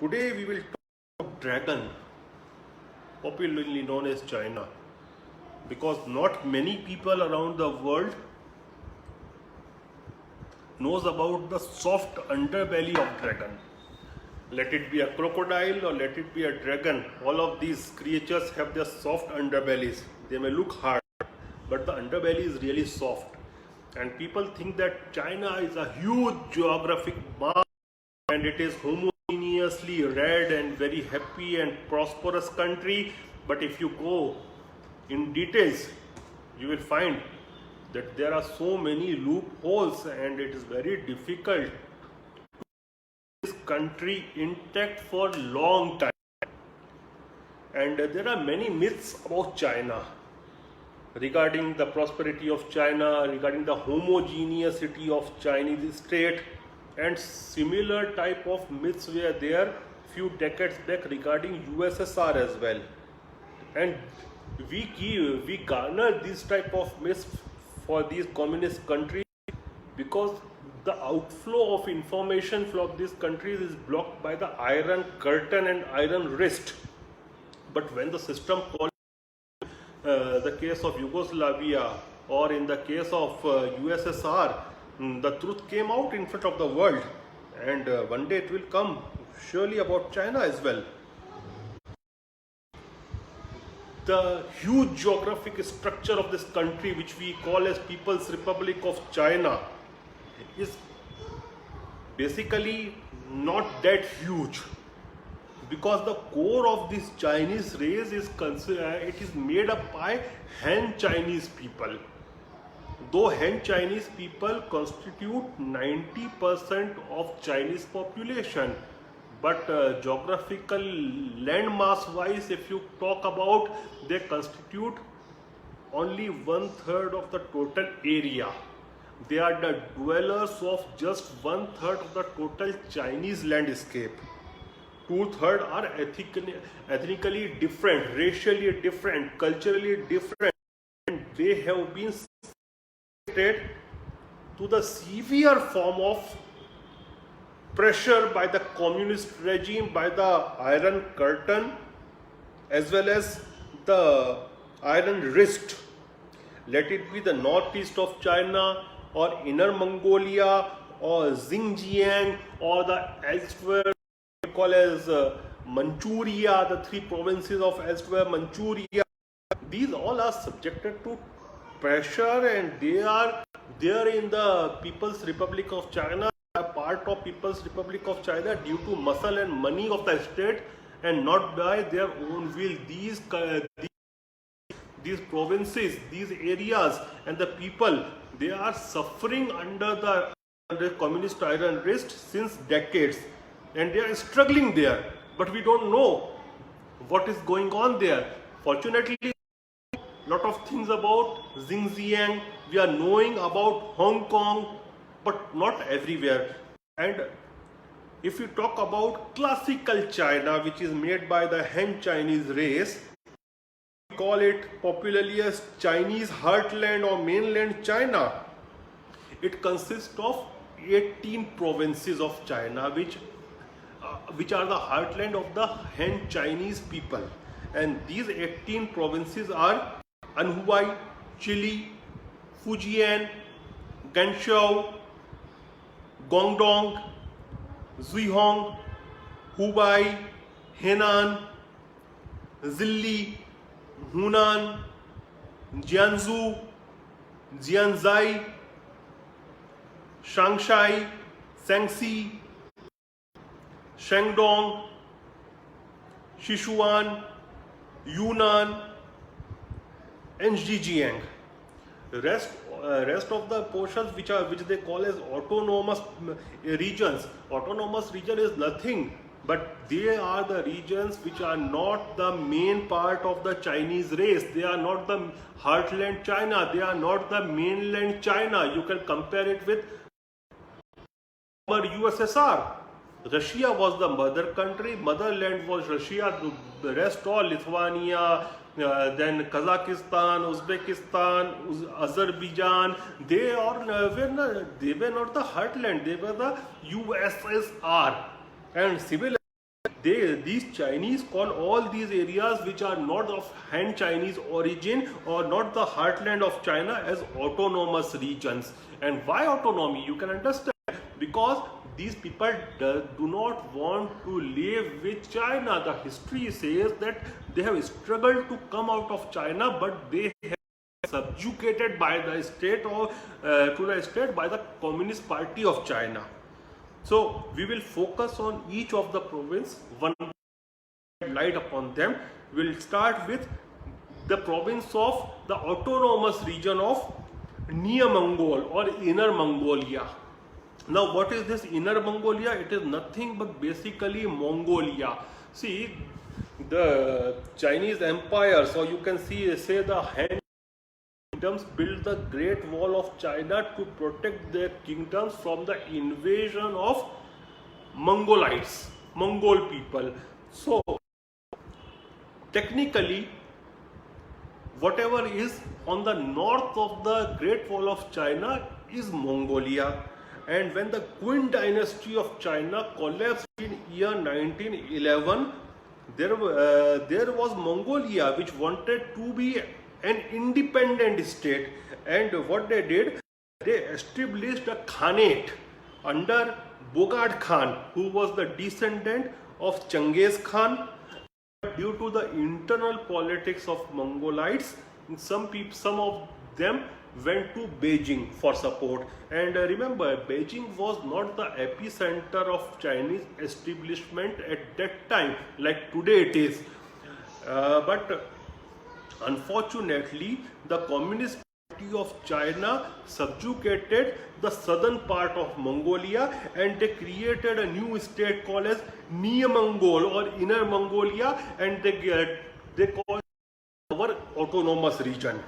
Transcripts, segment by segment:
Today we will talk about dragon, popularly known as China, because not many people around the world knows about the soft underbelly of dragon. Let it be a crocodile or let it be a dragon, all of these creatures have their soft underbellies. They may look hard, but the underbelly is really soft. And people think that China is a huge geographic mass and it is homogeneously red and very happy and prosperous country. But if you go in details, you will find that there are so many loopholes and it is very difficult to keep this country intact for long time. And there are many myths about China regarding the prosperity of China, regarding the homogeneity of Chinese state, and similar type of myths were there few decades back regarding U.S.S.R as well. And we garner this type of myths for these communist countries because the outflow of information from these countries is blocked by the iron curtain and iron wrist. But when the system calls the case of Yugoslavia or in the case of U.S.S.R, the truth came out in front of the world, and one day it will come surely about China as well. The huge geographic structure of this country, which we call as People's Republic of China, is basically not that huge, because the core of this Chinese race is made up by Han Chinese people. Though Han Chinese people constitute 90% of Chinese population, but geographical landmass wise, if you talk about, they constitute only 1/3 of the total area. They are the dwellers of just 1/3 of the total Chinese landscape. 2/3 are ethnically different, racially different, culturally different, and they have been subjected to the severe form of pressure by the communist regime, by the iron curtain as well as the iron wrist. Let it be the northeast of China or inner Mongolia or Xinjiang or the elsewhere we call as Manchuria, the 3 provinces of elsewhere Manchuria. These all are subjected to pressure, and they are there in the People's Republic of China, a part of People's Republic of China due to muscle and money of the state and not by their own will. These provinces, these areas and the people, they are suffering under the communist iron wrist since decades, and they are struggling there, but we don't know what is going on there. Fortunately, lot of things about Xinjiang we are knowing, about Hong Kong, but not everywhere. And if you talk about classical China, which is made by the Han Chinese race, we call it popularly as Chinese heartland or mainland China. It consists of 18 provinces of China, which are the heartland of the Han Chinese people. And these 18 provinces are Anhui, Chile, Fujian, Gansu, Guangdong, Zhuhai, Hubei, Henan, Zili, Hunan, Jiangsu, Jianzhai, Shaanxi, Shaanxi, Shandong, Sichuan, Yunnan, and Zhejiang. Rest of the portions which they call as autonomous regions. Autonomous region is nothing but they are the regions which are not the main part of the Chinese race. They are not the heartland China. They are not the mainland China. You can compare it with U.S.S.R. Russia was the mother country, motherland was Russia, the rest all Lithuania, then Kazakhstan, Uzbekistan, Azerbaijan, they were not the heartland, they were the U.S.S.R. And similarly, These Chinese call all these areas which are not of Han Chinese origin or not the heartland of China as autonomous regions. And why autonomy? You can understand, because these people do not want to live with China. The history says that they have struggled to come out of China, but they have subjugated by the state or to the state by the Communist Party of China. So we will focus on each of the province, one light upon them. We will start with the province of the autonomous region of Near Mongol or Inner Mongolia. Now what is this Inner Mongolia? It is nothing but basically Mongolia. See, the Chinese empires, or you can say the Han kingdoms built the Great Wall of China to protect their kingdoms from the invasion of Mongolites, Mongol people. So technically, whatever is on the north of the Great Wall of China is Mongolia. And when the Qing dynasty of China collapsed in year 1911, there was Mongolia which wanted to be an independent state, and what they did, they established a khanate under Bogard Khan, who was the descendant of Genghis Khan. Due to the internal politics of Mongolites, some of them went to Beijing for support. And remember, Beijing was not the epicenter of Chinese establishment at that time like today it is, but unfortunately, the Communist Party of China subjugated the southern part of Mongolia, and they created a new state called as Near Mongol or Inner Mongolia, and they call it our autonomous region.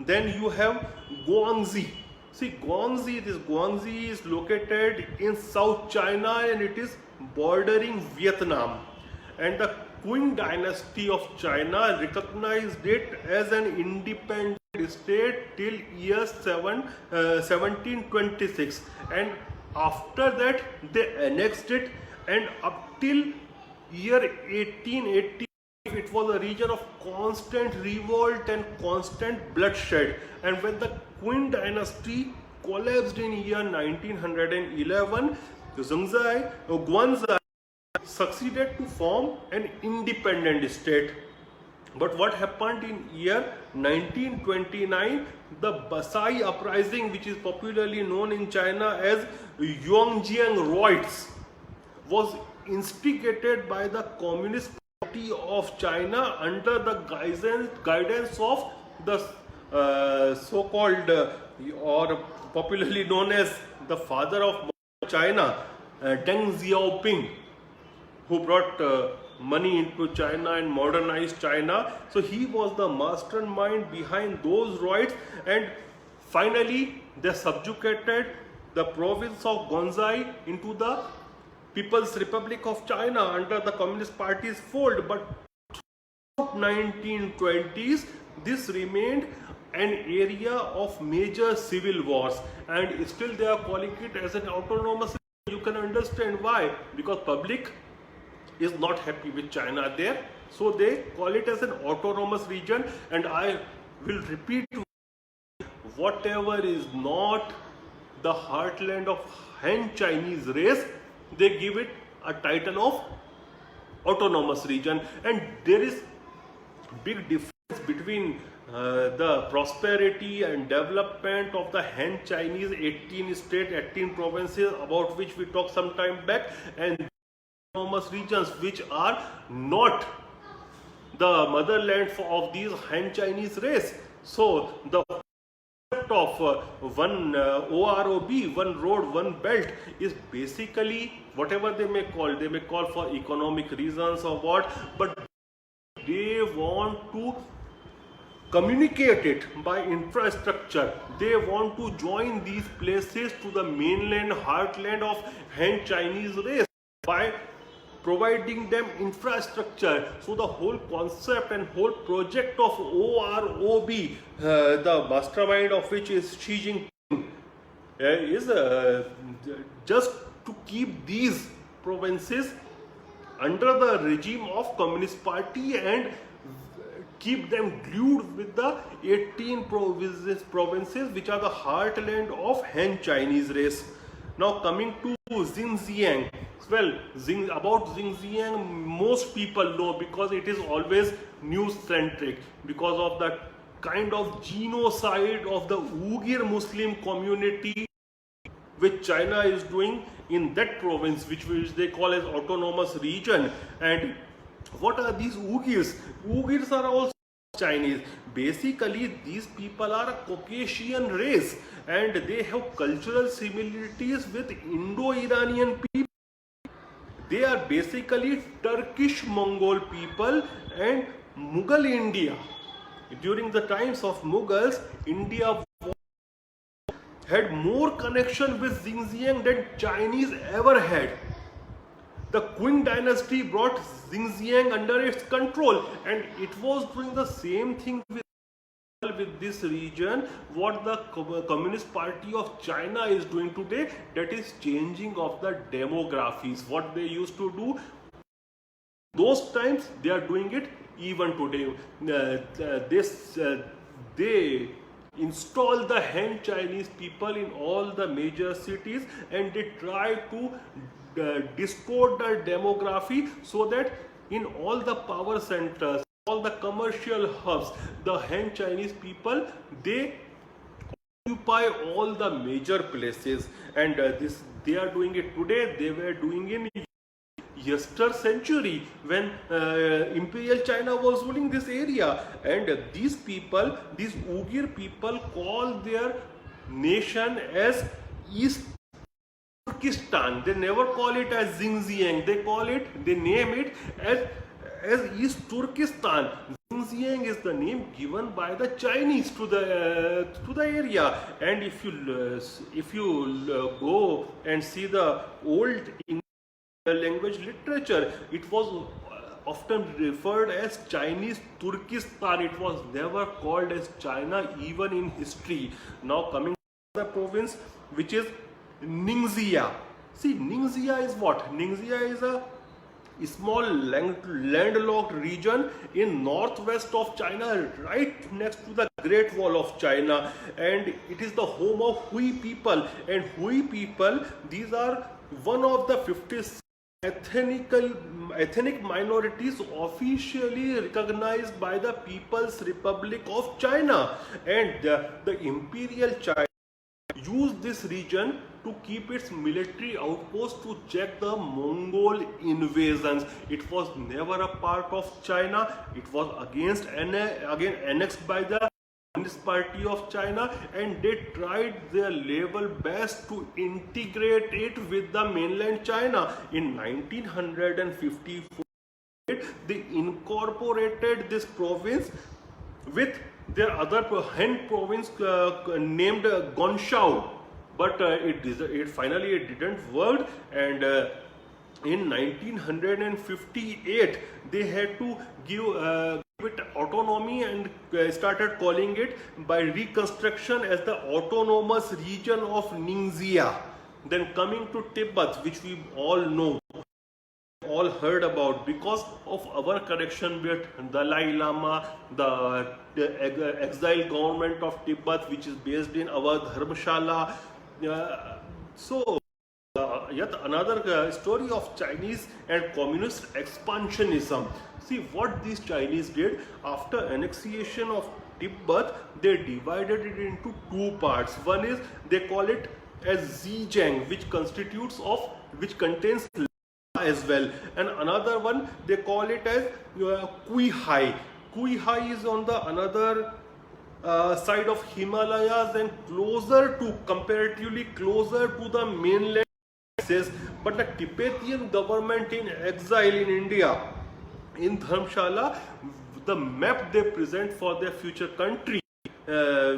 Then you have Guanxi. See, Guanxi is located in South China and it is bordering Vietnam. And the Qing dynasty of China recognized it as an independent state till year 1726, and after that they annexed it, and up till year 1880 it was a region of constant revolt and constant bloodshed. And when the Qing dynasty collapsed in year 1911, Guanxi succeeded to form an independent state. But what happened in year 1929, the Basai uprising, which is popularly known in China as Yongjiang Riots, was instigated by the Communist Party of China under the guidance of the so-called or popularly known as the father of China, Deng Xiaoping, who brought money into China and modernized China. So he was the mastermind behind those riots, and finally they subjugated the province of Guanxi into the People's Republic of China under the Communist Party's fold. But 1920s, this remained an area of major civil wars, and still they are calling it as an autonomous. You can understand why, because public is not happy with China there, so they call it as an autonomous region. And I will repeat, whatever is not the heartland of Han Chinese race, they give it a title of autonomous region. And there is big difference between the prosperity and development of the Han Chinese 18 states, 18 provinces, about which we talked some time back, and autonomous regions which are not the motherland of these Han Chinese race. So the concept of one OROB, one road, one belt, is basically whatever they may call for economic reasons or what, but they want to communicate it by infrastructure. They want to join these places to the mainland heartland of Han Chinese race by providing them infrastructure. So the whole concept and whole project of OROB, the mastermind of which is Xi Jinping, is just to keep these provinces under the regime of Communist Party and keep them glued with the 18 provinces which are the heartland of Han Chinese race. Now coming to Xinjiang. Well, about Xinjiang most people know because it is always news centric because of the kind of genocide of the Uyghur Muslim community which China is doing in that province which they call as autonomous region. And what are these Uyghurs? Uyghurs are also Chinese. Basically, these people are a Caucasian race and they have cultural similarities with Indo-Iranian people. They are basically Turkish Mongol people and Mughal India. During the times of Mughals, India had more connection with Xinjiang than Chinese ever had. The Qing dynasty brought Xinjiang under its control, and it was doing the same thing with this region what the Communist Party of China is doing today, that is changing of the demographies. What they used to do those times, they are doing it even today. They install the Han Chinese people in all the major cities and they try to distort the demography so that in all the power centers, all the commercial hubs, the Han Chinese people, they occupy all the major places. And they are doing it today. They were doing in U.S.S.R century when Imperial China was ruling this area. And these people, these Uyghur people, call their nation as East Turkestan. They never call it as Xinjiang. They name it as East Turkestan. Xinjiang is the name given by the Chinese to the area. And if you go and see the old English language literature, it was often referred as Chinese Turkestan. It was never called as China even in history. Now coming to the province which is Ningxia. See, Ningxia is what? Ningxia is a small landlocked region in northwest of China, right next to the Great Wall of China, and it is the home of Hui people. And Hui people, these are one of the 56 ethnic minorities officially recognized by the People's Republic of China. And the Imperial China used this region to keep its military outposts to check the Mongol invasions. It was never a part of China. It was again annexed by the Communist Party of China, and they tried their level best to integrate it with the mainland China. In 1954, they incorporated this province with their other Han province named Guanxi, but it finally didn't work. And in 1958 they had to give it autonomy and started calling it by reconstruction as the autonomous region of Ningxia. Then coming to Tibet, which we all know, all heard about because of our connection with Dalai Lama, the exile government of Tibet, which is based in our Dharmshala. Yet another story of Chinese and communist expansionism. See what these Chinese did after annexation of Tibet. They divided it into two parts. One is they call it as Zhejiang, which contains as well, and another one they call it as Qihai. Qihai is on the another side of Himalayas and comparatively closer to the mainland. But the Tibetan government in exile in India, in Dharmshala, the map they present for their future country,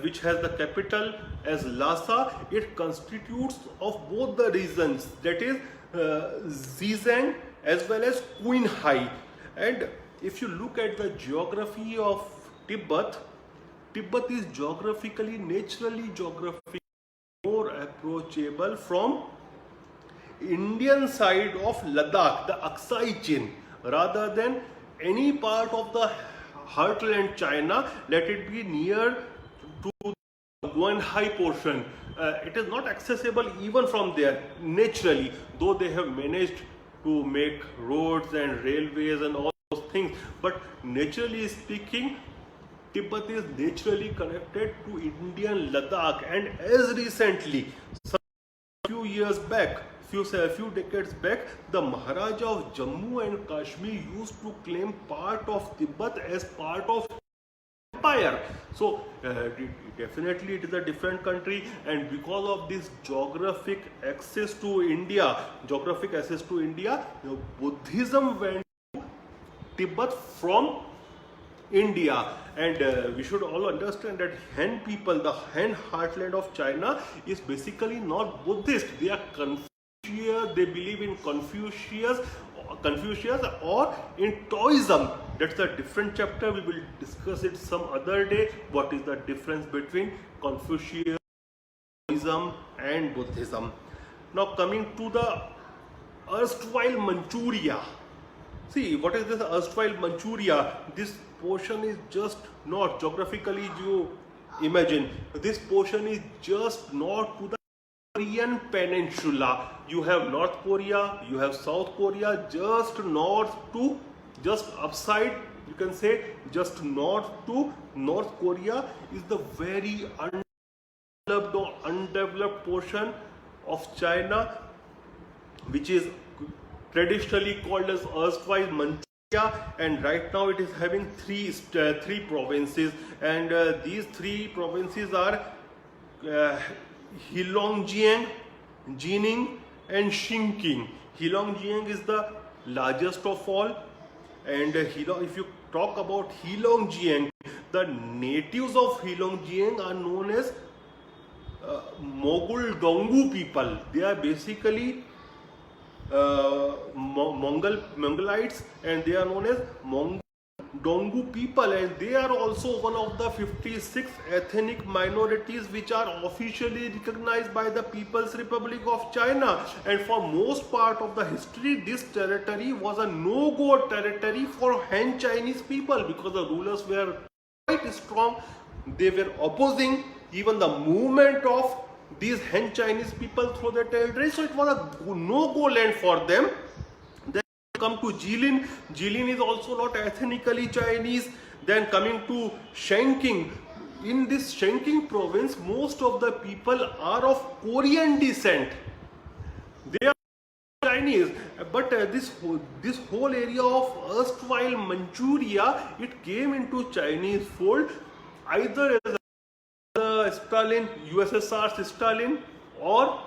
which has the capital as Lhasa, it constitutes of both the regions, that is Zhejiang as well as Qinghai. And if you look at the geography of Tibet, Tibet is naturally more approachable from Indian side of Ladakh, the Aksai chain, rather than any part of the heartland China, let it be near to the Guanxi portion. It is not accessible even from there naturally, though they have managed to make roads and railways and all those things. But naturally speaking, Tibet is naturally connected to Indian Ladakh, and as recently, few years back, few decades back, the Maharaja of Jammu and Kashmir used to claim part of Tibet as part of empire. So definitely it is a different country, and because of this geographic access to India, Buddhism went to Tibet from India. And we should all understand that Han people, the Han heartland of China, is basically not Buddhist. They are Confucius. They believe in Confucius or in Taoism. That's a different chapter. We will discuss it some other day. What is the difference between Confucianism and Buddhism? Now coming to the erstwhile Manchuria. See, what is this erstwhile Manchuria? This portion is just north, geographically you imagine, this portion is just north to the Korean peninsula. You have North Korea, you have South Korea, just north to, just upside, you can say, just north to North Korea is the very undeveloped or undeveloped portion of China, which is traditionally called as erstwhile Manchuria, and right now it is having three provinces, and these three provinces are Heilongjiang, Jining and Xinjiang. Heilongjiang is the largest of all, and if you talk about Heilongjiang, the natives of Heilongjiang are known as Donggu People. They are basically Mongolites, and they are known as Donggu People, and they are also one of the 56 ethnic minorities which are officially recognized by the People's Republic of China. And for most part of the history, this territory was a no-go territory for Han Chinese people, because the rulers were quite strong. They were opposing even the movement of these Han Chinese people through their territory, so it was a no-go land for them. Then come to Jilin. Jilin is also not ethnically Chinese. Then coming to Shanking. In this Shanking province, most of the people are of Korean descent. They are Chinese, but this whole area of erstwhile Manchuria, it came into Chinese fold either as Stalin, U.S.S.R. Stalin, or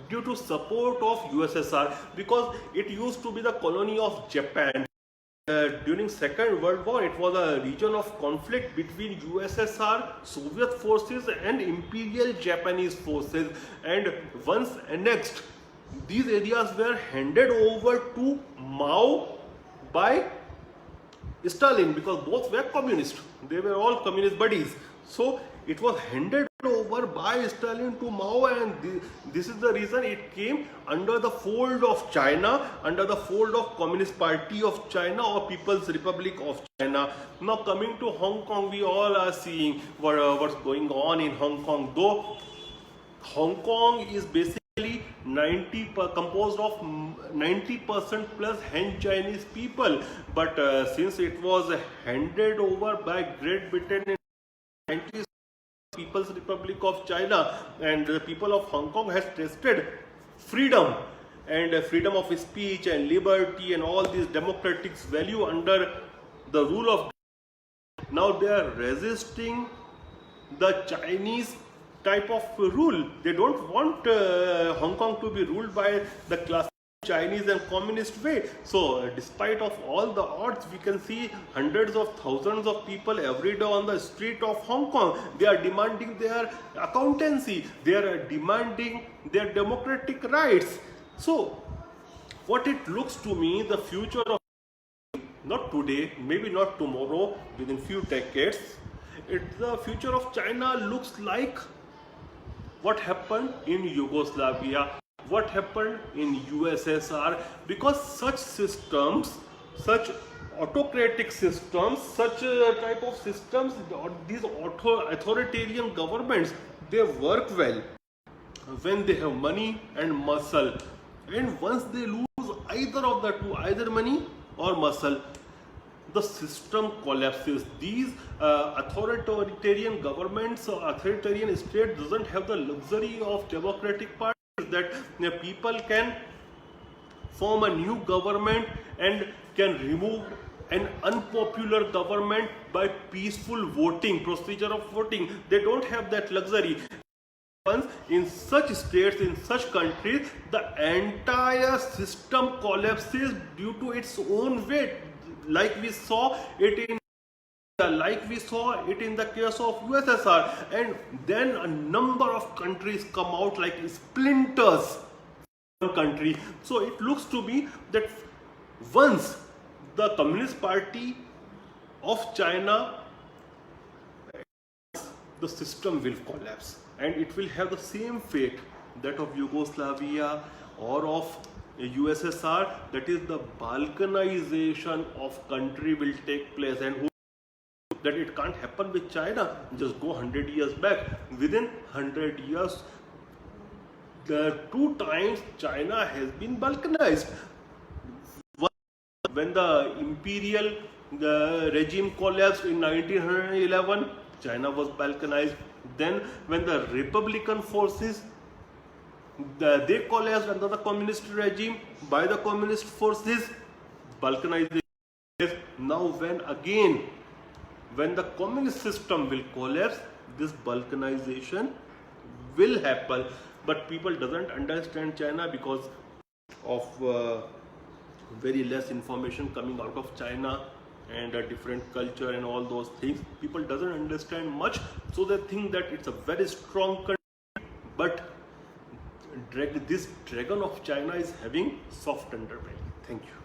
due to support of U.S.S.R, because it used to be the colony of Japan. During Second World War, it was a region of conflict between U.S.S.R, Soviet forces and Imperial Japanese forces, and once annexed, these areas were handed over to Mao by Stalin, because both were communist. They were all communist buddies. So it was handed over by Stalin to Mao, and this is the reason it came under the fold of China, under the fold of Communist Party of China or People's Republic of China. Now coming to Hong Kong, we all are seeing what's going on in Hong Kong. Though Hong Kong is basically composed of 90% plus Han Chinese people, but since it was handed over by Great Britain in 90s, People's Republic of China, and the people of Hong Kong has tasted freedom and freedom of speech and liberty and all these democratic value under the rule of. Now they are resisting the Chinese type of rule. They don't want Hong Kong to be ruled by the classic Chinese and communist way. So despite of all the odds, we can see hundreds of thousands of people every day on the street of Hong Kong. They are demanding their accountancy. They are demanding their democratic rights. So what it looks to me, the future of, not today, maybe not tomorrow, within few decades, the future of China looks like what happened in Yugoslavia. what happened in USSR, because such systems, such autocratic systems, such type of systems, these authoritarian governments, they work well when they have money and muscle, and once they lose either of the two, either money or muscle, the system collapses. These authoritarian governments or authoritarian state doesn't have the luxury of democratic parties that people can form a new government and can remove an unpopular government by peaceful voting, procedure of voting. They don't have that luxury. In such states, in such countries, the entire system collapses due to its own weight, like we saw it in the case of U.S.S.R. And then a number of countries come out like splinters from one country. So it looks to me that once the Communist Party of China, the system will collapse, and it will have the same fate that of Yugoslavia or of U.S.S.R. That is, the balkanization of country will take place, and that it can't happen with China. Just go 100 years back. Within 100 years, the 2 times China has been balkanized. When the imperial regime collapsed in 1911, China was balkanized. Then when the Republican forces, they collapsed under the communist regime by the communist forces, balkanization. Now when the communist system will collapse, this balkanization will happen. But people doesn't understand China because of very less information coming out of China and a different culture and all those things. People doesn't understand much, so they think that it's a very strong country, but this dragon of China is having soft underbelly. Thank you.